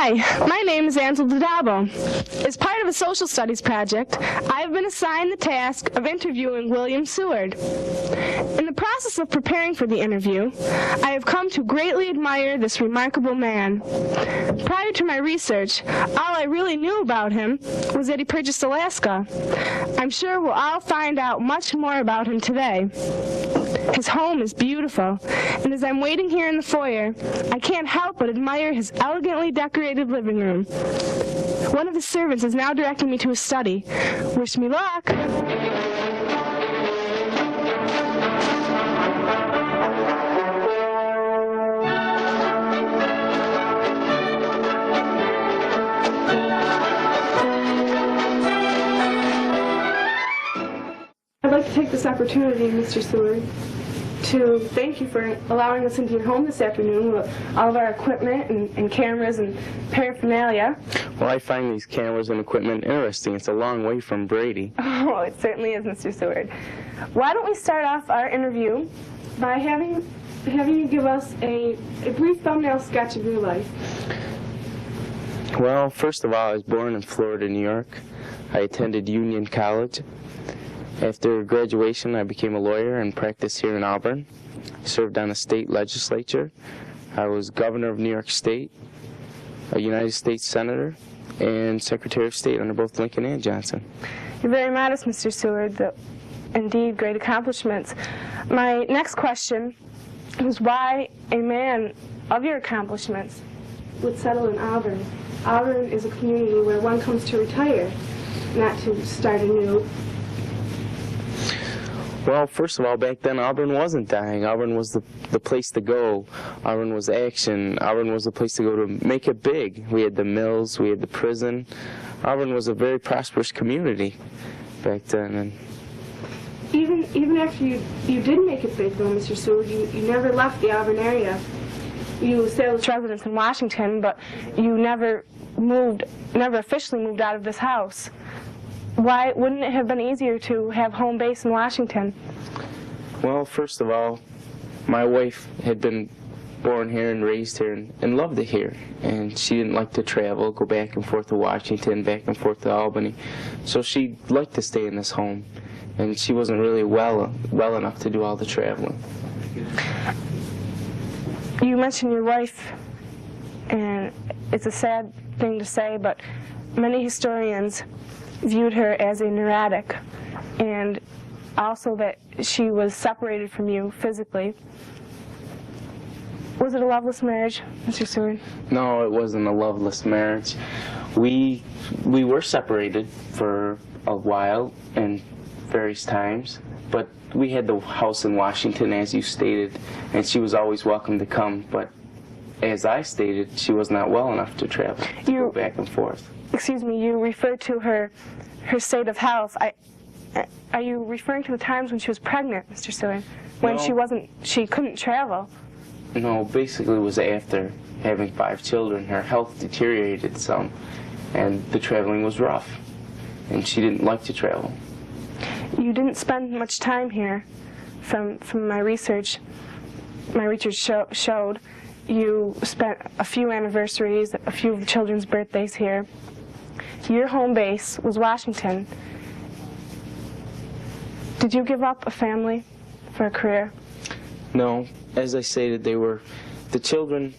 Hi, my name is Ansel Dodabo. As part of a social studies project, I have been assigned the task of interviewing William Seward. In the process of preparing for the interview, I have come to greatly admire this remarkable man. Prior to my research, all I really knew about him was that he purchased Alaska. I'm sure we'll all find out much more about him today. His home is beautiful, and as I'm waiting here in the foyer, I can't help but admire his elegantly decorated living room. One of the servants is now directing me to his study. Wish me luck. I'd like to take this opportunity, Mr. Seward, to thank you for allowing us into your home this afternoon with all of our equipment and cameras and paraphernalia. Well, I find these cameras and equipment interesting. It's a long way from Brady. Oh, it certainly is, Mr. Seward. Why don't we start off our interview by having you give us a brief thumbnail sketch of your life. Well, first of all, I was born in Florida, New York. I attended Union College. After graduation, I became a lawyer and practiced here in Auburn. I served on the state legislature. I was governor of New York State, a United States senator, and Secretary of State under both Lincoln and Johnson. You're very modest, Mr. Seward. Indeed, great accomplishments. My next question is why a man of your accomplishments would settle in Auburn. Auburn is a community where one comes to retire, not to start anew. Well, first of all, back then Auburn wasn't dying. Auburn was the place to go. Auburn was action. Auburn was the place to go to make it big. We had the mills, we had the prison. Auburn was a very prosperous community back then. And even after you did make it big, though, Mr. Seward, you never left the Auburn area. You established residence in Washington, but you never officially moved out of this house. Why wouldn't it have been easier to have home base in Washington? Well, first of all, my wife had been born here and raised here and loved it here. And she didn't like to travel, go back and forth to Washington, back and forth to Albany. So she liked to stay in this home. And she wasn't really well enough to do all the traveling. You mentioned your wife, and it's a sad thing to say, but many historians viewed her as a neurotic, and also that she was separated from you physically. Was it a loveless marriage, Mr. Seward? No, it wasn't a loveless marriage. We were separated for a while and various times, but we had the house in Washington, as you stated, and she was always welcome to come, but as I stated, she was not well enough to travel, to go back and forth. Excuse me, you referred to her state of health. Are you referring to the times when she was pregnant, Mr. Seward? When No. she couldn't travel? No, basically it was after having 5 children. Her health deteriorated some, and the traveling was rough, and she didn't like to travel. You didn't spend much time here. From my research, showed you spent a few anniversaries, a few of the children's birthdays here. Your home base was Washington. Did you give up a family for a career? No, as I stated, the children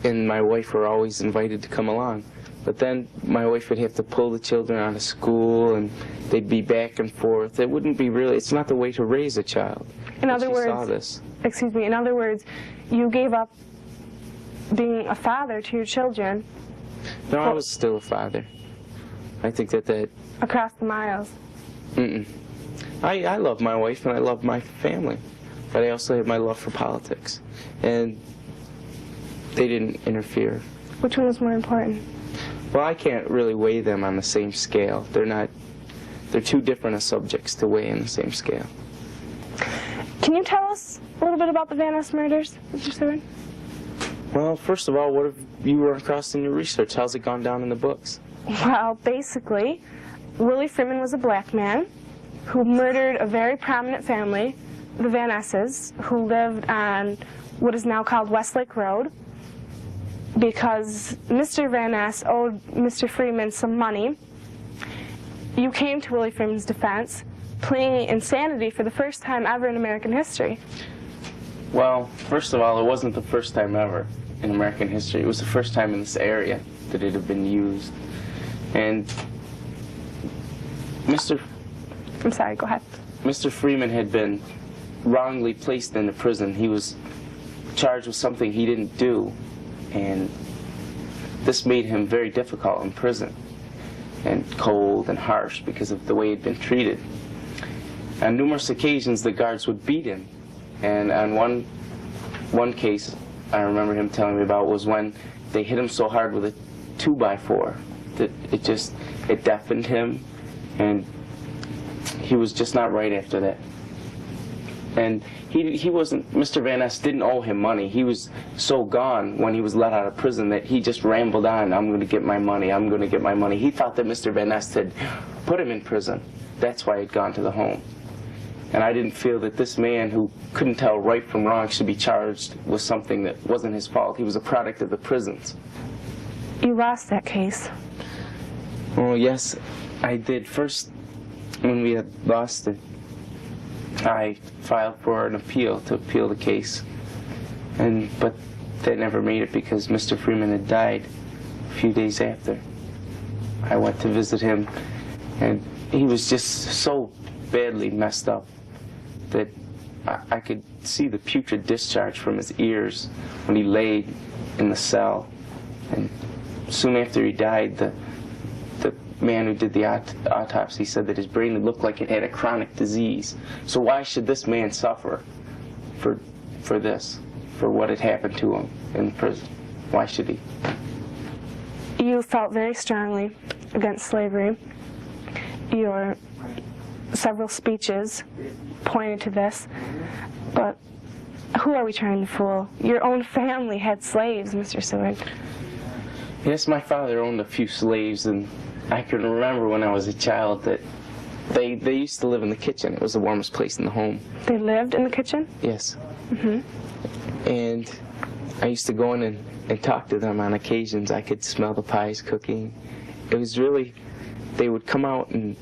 and my wife were always invited to come along. But then my wife would have to pull the children out of school, and they'd be back and forth. It wouldn't be really, it's not the way to raise a child. In other words, saw this. Excuse me, in other words, you gave up being a father to your children. No, I was still a father. I think that across the miles. I love my wife and I love my family, but I also have my love for politics, and they didn't interfere. Which one was more important? Well, I can't really weigh them on the same scale. They're too different subjects to weigh in the same scale. Can you tell us a little bit about the Van Ness murders, Mr. Seward? Well, first of all, what have you run across in your research? How's it gone down in the books? Well, basically, Willie Freeman was a black man who murdered a very prominent family, the Van Nesses, who lived on what is now called Westlake Road. because Mr. Van Ness owed Mr. Freeman some money. You came to Willie Freeman's defense, pleading insanity for the first time ever in American history. Well, first of all, it wasn't the first time ever in American history. It was the first time in this area that it had been used. And I'm sorry, go ahead. Mr. Freeman had been wrongly placed into prison. He was charged with something he didn't do, and this made him very difficult in prison, and cold and harsh because of the way he'd been treated. On numerous occasions, the guards would beat him, and on one case I remember him telling me about was when they hit him so hard with a 2x4 that it deafened him, and he was just not right after that. And he wasn't, Mr. Van Ness didn't owe him money. He was so gone when he was let out of prison that he just rambled on, I'm going to get my money, I'm going to get my money. He thought that Mr. Van Ness had put him in prison. That's why he'd gone to the home. And I didn't feel that this man who couldn't tell right from wrong should be charged with something that wasn't his fault. He was a product of the prisons. You lost that case. Well, yes, I did. First, when we had lost it, I filed for an appeal to appeal the case, but that never made it because Mr. Freeman had died a few days after. I went to visit him, and he was just so badly messed up that I could see the putrid discharge from his ears when he laid in the cell. And soon after he died, the man who did the autopsy said that his brain looked like it had a chronic disease. So why should this man suffer for this, for what had happened to him in prison? Why should he? You felt very strongly against slavery. Your several speeches pointed to this, but who are we trying to fool? Your own family had slaves, Mr. Seward. Yes, my father owned a few slaves, and I can remember when I was a child that they used to live in the kitchen. It was the warmest place in the home. They lived in the kitchen? Yes. Mm-hmm. And I used to go in and talk to them on occasions. I could smell the pies cooking. It was really, they would come out and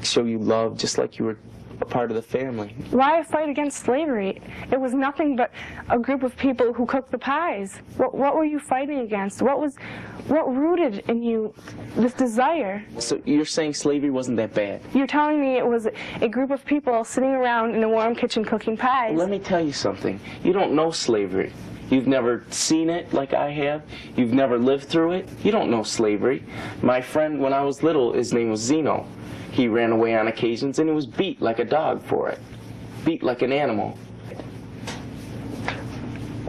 show you love just like you were a part of the family. Why a fight against slavery? It was nothing but a group of people who cooked the pies. What were you fighting against? What rooted in you this desire? So you're saying slavery wasn't that bad? You're telling me it was a group of people sitting around in a warm kitchen cooking pies. Well, let me tell you something. You don't know slavery. You've never seen it like I have. You've never lived through it. You don't know slavery. My friend, when I was little, his name was Zeno. He ran away on occasions, and he was beat like a dog for it. Beat like an animal.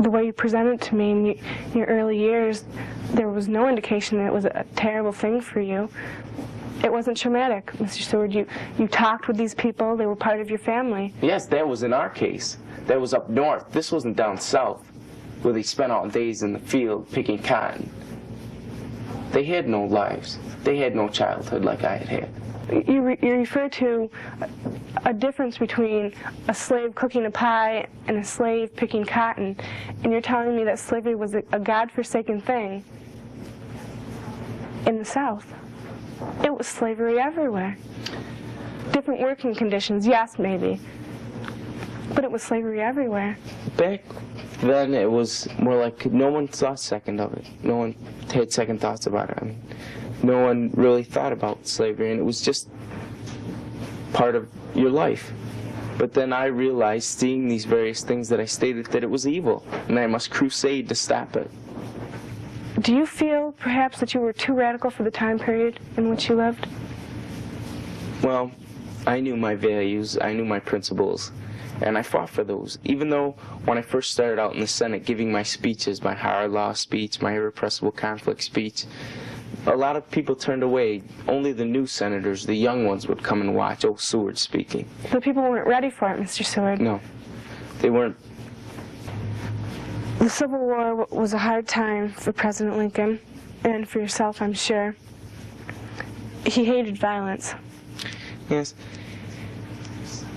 The way you presented it to me in your early years, there was no indication that it was a terrible thing for you. It wasn't traumatic, Mr. Seward. You talked with these people. They were part of your family. Yes, that was in our case. That was up north. This wasn't down south, where they spent all days in the field picking cotton. They had no lives. They had no childhood like I had had. You refer to a difference between a slave cooking a pie and a slave picking cotton, and you're telling me that slavery was a godforsaken thing in the South. It was slavery everywhere. Different working conditions, yes, maybe, but it was slavery everywhere. Back then, it was more like no one thought second of it. No one had second thoughts about it. I mean, no one really thought about slavery, and it was just part of your life. But then I realized, seeing these various things that I stated, that it was evil, and I must crusade to stop it. Do you feel, perhaps, that you were too radical for the time period in which you lived? Well, I knew my values, I knew my principles, and I fought for those. Even though when I first started out in the Senate giving my speeches, my hard law speech, my irrepressible conflict speech, a lot of people turned away. Only the new senators, the young ones, would come and watch old Seward speaking. The people weren't ready for it, Mr. Seward. No, they weren't. The Civil War was a hard time for President Lincoln, and for yourself, I'm sure. He hated violence. Yes,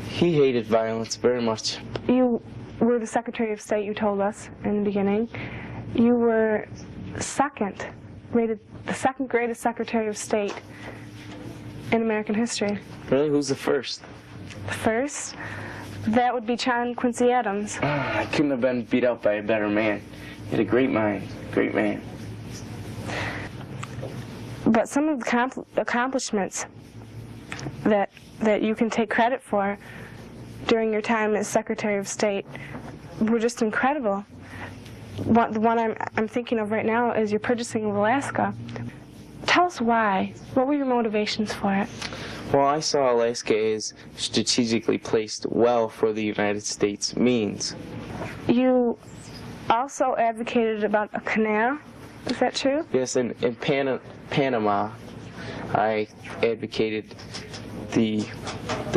he hated violence very much. You were the Secretary of State, you told us in the beginning. You were rated the second greatest Secretary of State in American history. Really? Who's the first? The first? That would be John Quincy Adams. I couldn't have been beat out by a better man. He had a great mind, great man. But some of the accomplishments that you can take credit for during your time as Secretary of State were just incredible. The one I'm thinking of right now is your purchasing of Alaska. Tell us why. What were your motivations for it? Well, I saw Alaska as strategically placed well for the United States means. You also advocated about a canal. Is that true? Yes, in Panama, I advocated the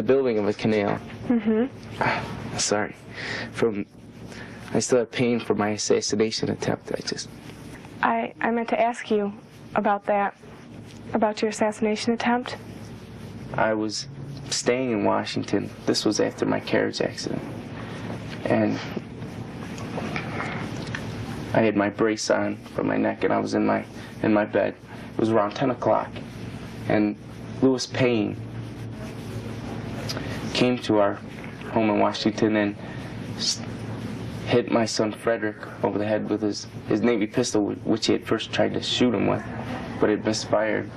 building of a canal. Mm-hmm. Sorry. I still have pain from my assassination attempt. I meant to ask you about that, about your assassination attempt. I was staying in Washington. This was after my carriage accident. And I had my brace on for my neck, and I was in my bed. It was around 10 o'clock. And Louis Payne came to our home in Washington and hit my son Frederick over the head with his Navy pistol, which he had first tried to shoot him with, but it misfired.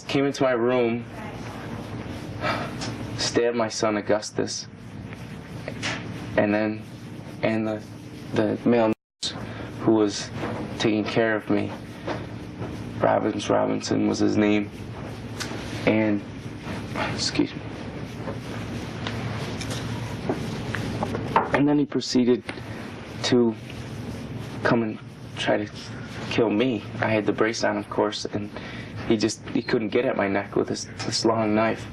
Came into my room, stabbed my son Augustus, and the male nurse who was taking care of me, Robinson was his name, and excuse me. And then he proceeded to come and try to kill me. I had the brace on, of course, and he couldn't get at my neck with this long knife.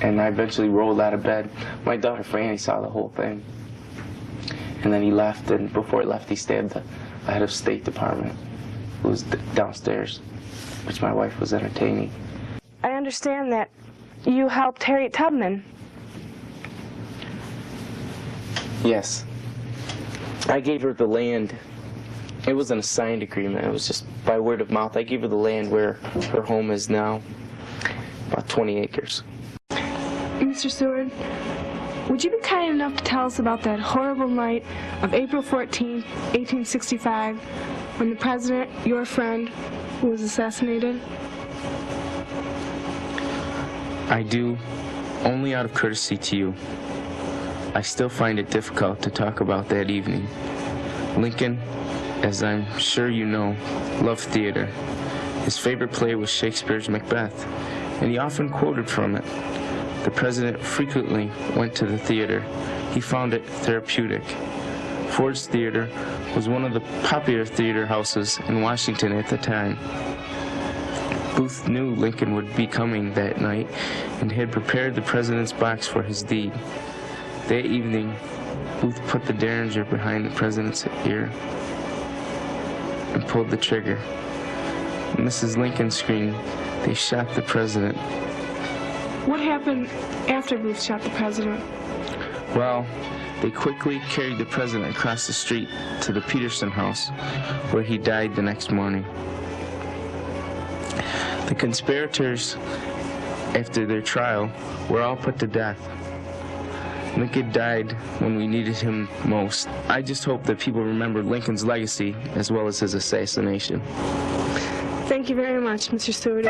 And I eventually rolled out of bed. My daughter Franny saw the whole thing. And then he left, and before he left, he stabbed the head of State Department, who was downstairs, which my wife was entertaining. I understand that you helped Harriet Tubman. Yes. I gave her the land. It wasn't a signed agreement. It was just by word of mouth. I gave her the land where her home is now, about 20 acres. Mr. Seward, would you be kind enough to tell us about that horrible night of April 14, 1865, when the president, your friend, was assassinated? I do, only out of courtesy to you. I still find it difficult to talk about that evening. Lincoln, as I'm sure you know, loved theater. His favorite play was Shakespeare's Macbeth, and he often quoted from it. The president frequently went to the theater. He found it therapeutic. Ford's Theater was one of the popular theater houses in Washington at the time. Booth knew Lincoln would be coming that night and had prepared the president's box for his deed. That evening, Booth put the derringer behind the president's ear and pulled the trigger. Mrs. Lincoln screamed, "They shot the president." What happened after Booth shot the president? Well, they quickly carried the president across the street to the Peterson house, where he died the next morning. The conspirators, after their trial, were all put to death. Lincoln died when we needed him most. I just hope that people remember Lincoln's legacy as well as his assassination. Thank you very much, Mr. Seward.